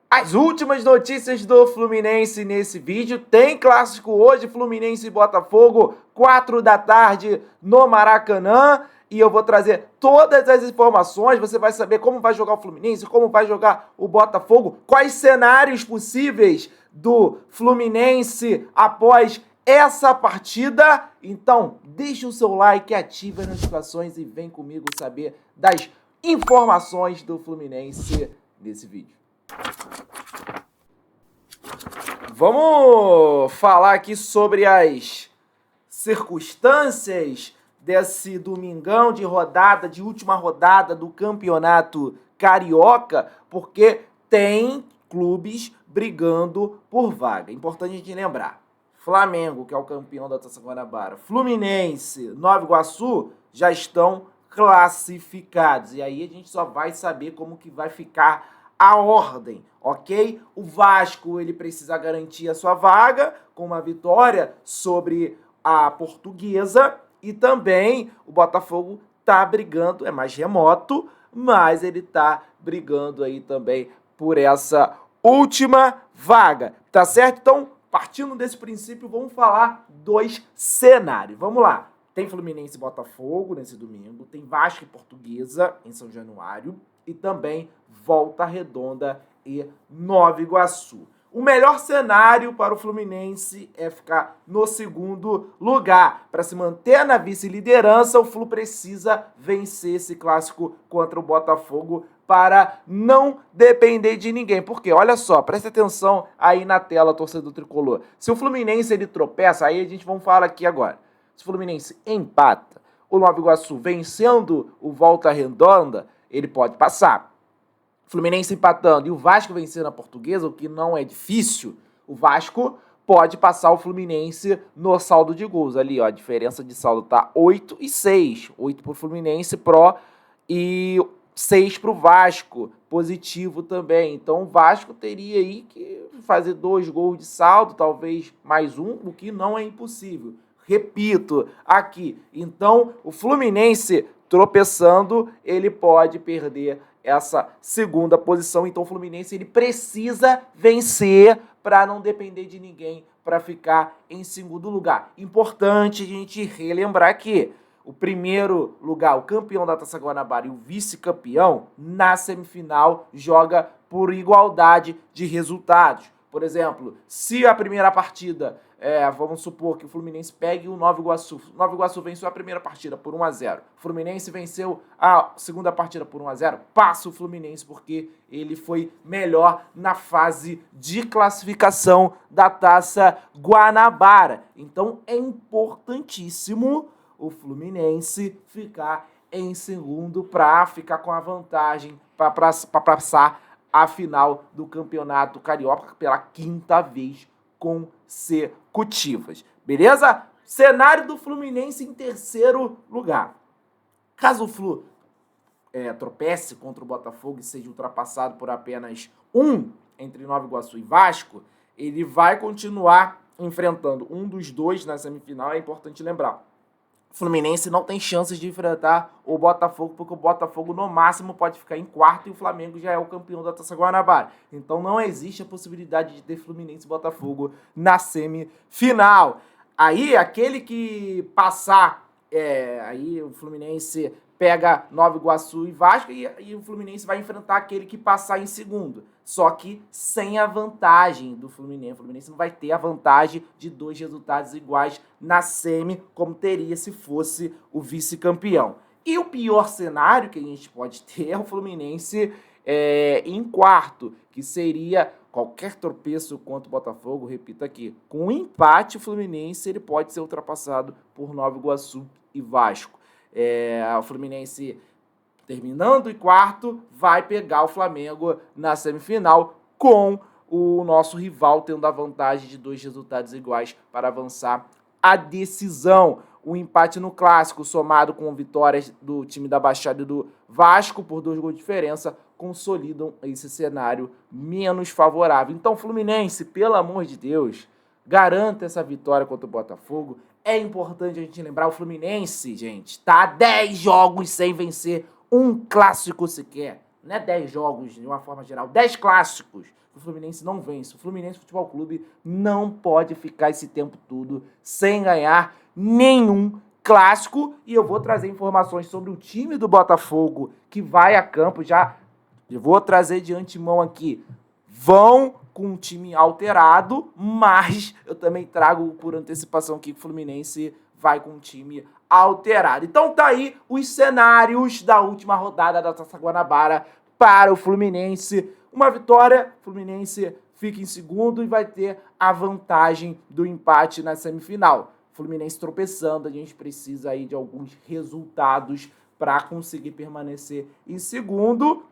As últimas notícias do Fluminense nesse vídeo. Tem clássico hoje, Fluminense e Botafogo, 4 da tarde no Maracanã. E eu vou trazer todas as informações. Você vai saber como vai jogar o Fluminense, como vai jogar o Botafogo, quais cenários possíveis do Fluminense após essa partida. Então, deixa o seu like, ativa as notificações e vem comigo saber das informações do Fluminense nesse vídeo. Vamos falar aqui sobre as circunstâncias desse domingão de rodada, de última rodada do Campeonato Carioca, porque tem clubes brigando por vaga. Importante a gente lembrar. Flamengo, que é o campeão da Taça Guanabara, Fluminense, Nova Iguaçu, já estão classificados. E aí a gente só vai saber como que vai ficar a ordem, ok? O Vasco, ele precisa garantir a sua vaga com uma vitória sobre a Portuguesa, e também o Botafogo tá brigando, é mais remoto, mas ele tá brigando aí também por essa última vaga, tá certo? Então, partindo desse princípio, vamos falar dos cenários. Vamos lá. Tem Fluminense e Botafogo nesse domingo, tem Vasco e Portuguesa em São Januário, e também Volta Redonda e Nova Iguaçu. O melhor cenário para o Fluminense é ficar no segundo lugar. Para se manter na vice-liderança, o Flu precisa vencer esse clássico contra o Botafogo para não depender de ninguém. Porque, olha só, presta atenção aí na tela, torcedor tricolor. Se o Fluminense ele tropeça, aí a gente vai falar aqui agora. Se o Fluminense empata, o Nova Iguaçu vencendo o Volta Redonda, ele pode passar. Fluminense empatando e o Vasco vencendo a Portuguesa, o que não é difícil, o Vasco pode passar o Fluminense no saldo de gols. Ali, ó, a diferença de saldo tá 8 e 6. 8 pro Fluminense Pro e 6 pro Vasco, positivo também. Então o Vasco teria aí que fazer 2 gols de saldo, talvez mais um, o que não é impossível. Repito aqui, então o Fluminense tropeçando, ele pode perder essa segunda posição. Então o Fluminense ele precisa vencer para não depender de ninguém para ficar em segundo lugar. Importante a gente relembrar que o primeiro lugar, o campeão da Taça Guanabara e o vice-campeão, na semifinal joga por igualdade de resultados. Por exemplo, se a primeira partida, vamos supor que o Fluminense pegue o Nova Iguaçu. O Nova Iguaçu venceu a primeira partida por 1-0. O Fluminense venceu a segunda partida por 1-0. Passa o Fluminense porque ele foi melhor na fase de classificação da Taça Guanabara. Então é importantíssimo o Fluminense ficar em segundo para ficar com a vantagem para passar a final do Campeonato Carioca pela 5ª vez consecutivas. Beleza? Cenário do Fluminense em terceiro lugar. Caso o Flu tropece contra o Botafogo e seja ultrapassado por apenas um entre Nova Iguaçu e Vasco, ele vai continuar enfrentando um dos dois na semifinal. É importante lembrar. O Fluminense não tem chances de enfrentar o Botafogo, porque o Botafogo no máximo pode ficar em quarto e o Flamengo já é o campeão da Taça Guanabara. Então não existe a possibilidade de ter Fluminense e Botafogo na semifinal. Aí aquele que passar, aí o Fluminense pega Nova Iguaçu e Vasco e o Fluminense vai enfrentar aquele que passar em segundo. Só que sem a vantagem do Fluminense. O Fluminense não vai ter a vantagem de 2 resultados iguais na semi, como teria se fosse o vice-campeão. E o pior cenário que a gente pode ter é o Fluminense em quarto, que seria qualquer tropeço contra o Botafogo, repito aqui, com um empate o Fluminense ele pode ser ultrapassado por Nova Iguaçu e Vasco. O Fluminense terminando em quarto, vai pegar o Flamengo na semifinal com o nosso rival tendo a vantagem de 2 resultados iguais para avançar a decisão. O empate no clássico, somado com vitórias do time da Baixada e do Vasco por 2 gols de diferença, consolidam esse cenário menos favorável. Então, Fluminense, pelo amor de Deus, garanta essa vitória contra o Botafogo. É importante a gente lembrar, o Fluminense, gente, tá há 10 jogos sem vencer um clássico sequer. não é 10 jogos de uma forma geral, 10 clássicos que o Fluminense não vence. O Fluminense Futebol Clube não pode ficar esse tempo todo sem ganhar nenhum clássico. E eu vou trazer informações sobre o time do Botafogo que vai a campo. Já eu vou trazer de antemão aqui. Vão com um time alterado, mas eu também trago por antecipação aqui que o Fluminense vai com um time alterado. Então tá aí os cenários da última rodada da Taça Guanabara para o Fluminense. Uma vitória, o Fluminense fica em segundo e vai ter a vantagem do empate na semifinal. Fluminense tropeçando, a gente precisa aí de alguns resultados para conseguir permanecer em segundo.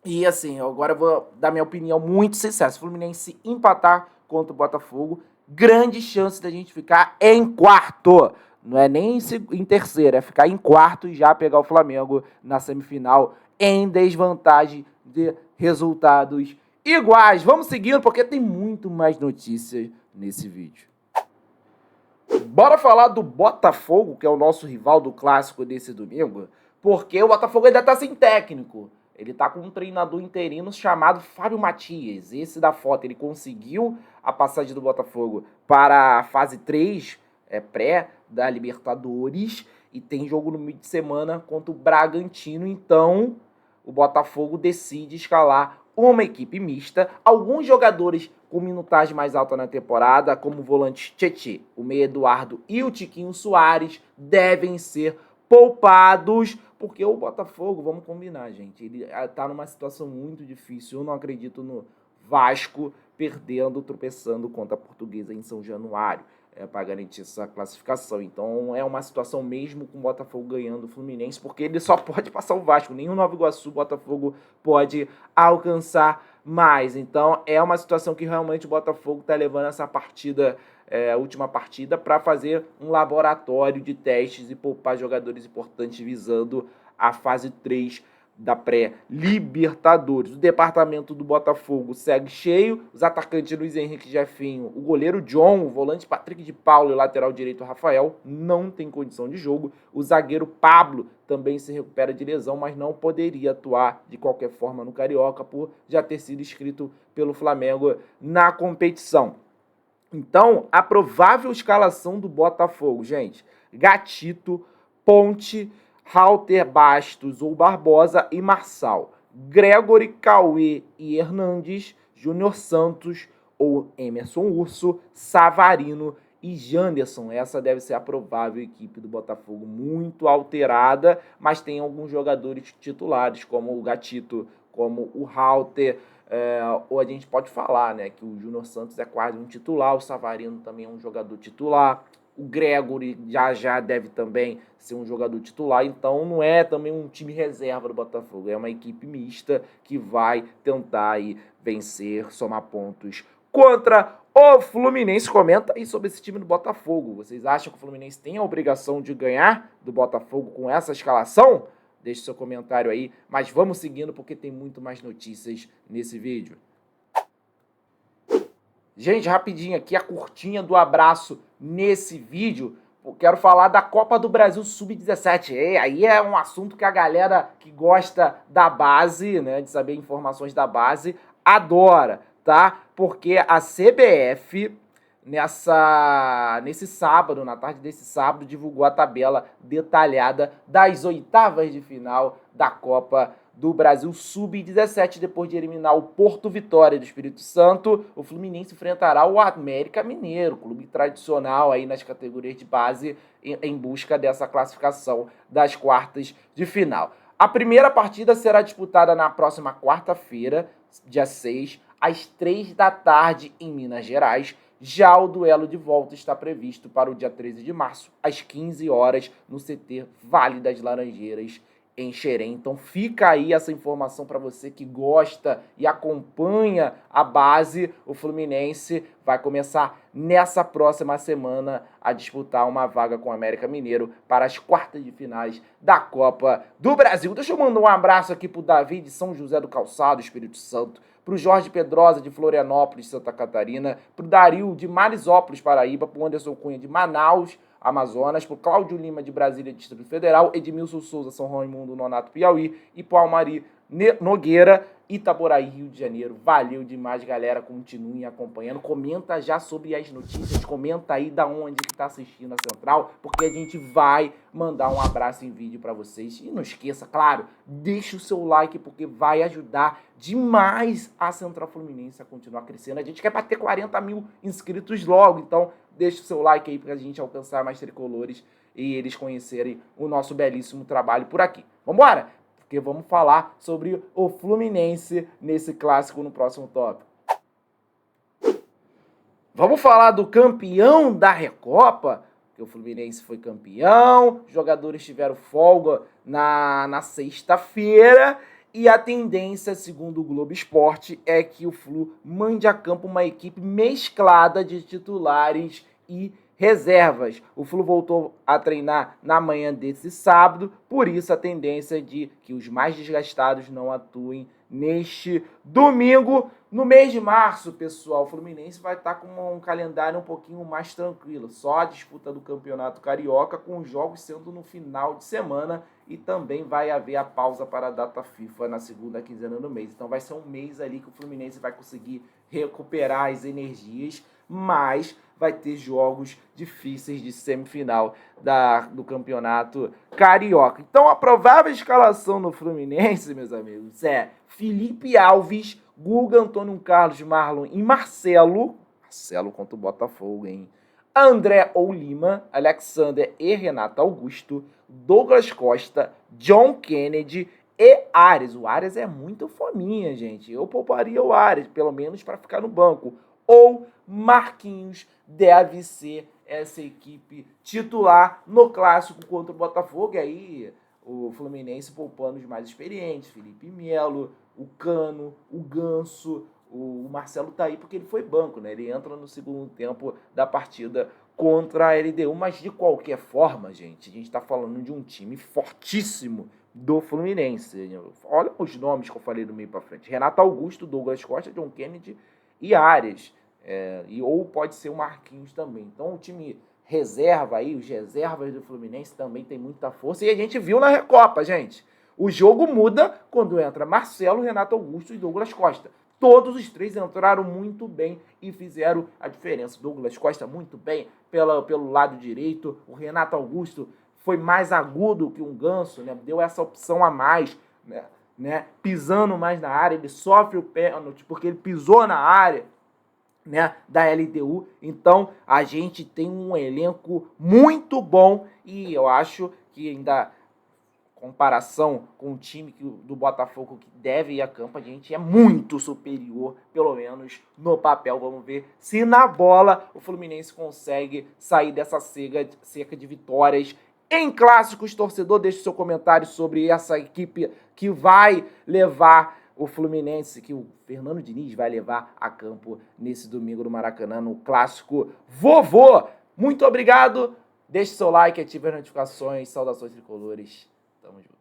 E assim, agora eu vou dar minha opinião muito sincera. Se o Fluminense empatar contra o Botafogo, grande chance da gente ficar em quarto. Não é nem em terceiro, é ficar em quarto e já pegar o Flamengo na semifinal em desvantagem de resultados iguais. Vamos seguindo porque tem muito mais notícias nesse vídeo. Bora falar do Botafogo, que é o nosso rival do clássico desse domingo, porque o Botafogo ainda tá sem técnico. Ele tá com um treinador interino chamado Fábio Matias. Esse da foto, ele conseguiu a passagem do Botafogo para a fase 3, pré da Libertadores, e tem jogo no meio de semana contra o Bragantino. Então, o Botafogo decide escalar uma equipe mista. Alguns jogadores com minutagem mais alta na temporada, como o volante Tietê, o meia Eduardo e o Tiquinho Soares, devem ser poupados, porque o Botafogo, vamos combinar, gente, ele tá numa situação muito difícil. Eu não acredito no Vasco perdendo, tropeçando contra a Portuguesa em São Januário, para garantir essa classificação. Então é uma situação mesmo com o Botafogo ganhando o Fluminense, porque ele só pode passar o Vasco, nem o Nova Iguaçu o Botafogo pode alcançar mais. Então é uma situação que realmente o Botafogo está levando essa partida, última partida, para fazer um laboratório de testes e poupar jogadores importantes visando a fase 3 da pré-Libertadores. O departamento do Botafogo segue cheio. Os atacantes Luiz Henrique Jefinho, o goleiro John, o volante Patrick de Paulo e o lateral direito Rafael não tem condição de jogo. O zagueiro Pablo também se recupera de lesão, mas não poderia atuar de qualquer forma no Carioca por já ter sido inscrito pelo Flamengo na competição. Então, a provável escalação do Botafogo, gente: Gatito, Ponte, Halter, Bastos ou Barbosa e Marçal. Gregory, Cauê e Hernandes, Júnior Santos ou Emerson Urso, Savarino e Janderson. Essa deve ser a provável equipe do Botafogo, muito alterada, mas tem alguns jogadores titulares, como o Gatito, como o Halter. Ou a gente pode falar, né, que o Júnior Santos é quase um titular, o Savarino também é um jogador titular, o Gregory já deve também ser um jogador titular. Então não é também um time reserva do Botafogo, é uma equipe mista que vai tentar aí vencer, somar pontos contra o Fluminense. Comenta aí sobre esse time do Botafogo. Vocês acham que o Fluminense tem a obrigação de ganhar do Botafogo com essa escalação? Deixe seu comentário aí, mas vamos seguindo porque tem muito mais notícias nesse vídeo. Gente, rapidinho aqui, a curtinha do abraço nesse vídeo. Eu quero falar da Copa do Brasil Sub-17. Aí é um assunto que a galera que gosta da base, né, de saber informações da base, adora, tá? Porque a CBF, nesse sábado, na tarde desse sábado, divulgou a tabela detalhada das oitavas de final da Copa do Brasil Sub-17. Depois de eliminar o Porto Vitória do Espírito Santo, o Fluminense enfrentará o América Mineiro, clube tradicional aí nas categorias de base, em busca dessa classificação das quartas de final. A primeira partida será disputada na próxima quarta-feira, dia 6, às 3 da tarde, em Minas Gerais. Já o duelo de volta está previsto para o dia 13 de março, às 15 horas, no CT Vale das Laranjeiras, em Xerém. Então fica aí essa informação para você que gosta e acompanha a base. O Fluminense vai começar nessa próxima semana a disputar uma vaga com o América Mineiro para as quartas de finais da Copa do Brasil. Deixa eu mandar um abraço aqui pro Davi de São José do Calçado, Espírito Santo, pro Jorge Pedrosa de Florianópolis, Santa Catarina, pro Dario de Marisópolis, Paraíba, pro Anderson Cunha de Manaus, Amazonas, pro Cláudio Lima de Brasília, Distrito Federal, Edmilson Souza, São Raimundo, Nonato, Piauí, e pro Almari Nogueira, Itaboraí, Rio de Janeiro. Valeu demais, galera. Continuem acompanhando. Comenta já sobre as notícias. Comenta aí da onde que tá assistindo a Central, porque a gente vai mandar um abraço em vídeo para vocês. E não esqueça, claro, deixa o seu like, porque vai ajudar demais a Central Fluminense a continuar crescendo. A gente quer bater 40 mil inscritos logo, então deixa o seu like aí pra gente alcançar mais tricolores e eles conhecerem o nosso belíssimo trabalho por aqui. Vambora? Porque vamos falar sobre o Fluminense nesse clássico no próximo tópico. Vamos falar do campeão da Recopa, que o Fluminense foi campeão, os jogadores tiveram folga na sexta-feira e a tendência, segundo o Globo Esporte, é que o Flu mande a campo uma equipe mesclada de titulares e reservas. O Flu voltou a treinar na manhã desse sábado, por isso a tendência é de que os mais desgastados não atuem neste domingo. No mês de março, pessoal, o Fluminense vai estar com um calendário um pouquinho mais tranquilo. Só a disputa do Campeonato Carioca, com os jogos sendo no final de semana, e também vai haver a pausa para a data FIFA na segunda quinzena do mês. Então vai ser um mês ali que o Fluminense vai conseguir recuperar as energias, mas vai ter jogos difíceis de semifinal do Campeonato Carioca. Então a provável escalação no Fluminense, meus amigos, é Felipe Alves, Guga, Antônio Carlos, Marlon e Marcelo contra o Botafogo, hein? André ou Lima, Alexander e Renato Augusto, Douglas Costa, John Kennedy e Ares. O Ares é muito fominha, gente. Eu pouparia o Ares, pelo menos para ficar no banco. Ou Marquinhos deve ser essa equipe titular no clássico contra o Botafogo. E aí o Fluminense poupando os mais experientes, Felipe Melo, o Cano, o Ganso. O Marcelo tá aí porque ele foi banco, né? Ele entra no segundo tempo da partida contra a LDU. Mas de qualquer forma, gente, a gente tá falando de um time fortíssimo do Fluminense. Olha os nomes que eu falei do meio para frente: Renato Augusto, Douglas Costa, John Kennedy e Ares. Ou pode ser o Marquinhos também. Então o time reserva aí, os reservas do Fluminense também tem muita força. E a gente viu na Recopa, gente. O jogo muda quando entra Marcelo, Renato Augusto e Douglas Costa. Todos os três entraram muito bem e fizeram a diferença. Douglas Costa muito bem pelo lado direito. O Renato Augusto foi mais agudo que um Ganso, né? Deu essa opção a mais, né? Pisando mais na área. Ele sofre o pênalti porque ele pisou na área, né, da LDU. Então a gente tem um elenco muito bom e eu acho que ainda comparação com o time do Botafogo que deve ir a campo, a gente é muito superior, pelo menos no papel. Vamos ver se na bola o Fluminense consegue sair dessa seca de vitórias em clássicos. Torcedor, deixe seu comentário sobre essa equipe que vai levar o Fluminense, que o Fernando Diniz vai levar a campo nesse domingo no Maracanã, no clássico Vovô. Muito obrigado, deixe seu like, ative as notificações, saudações tricolores. Tamo junto.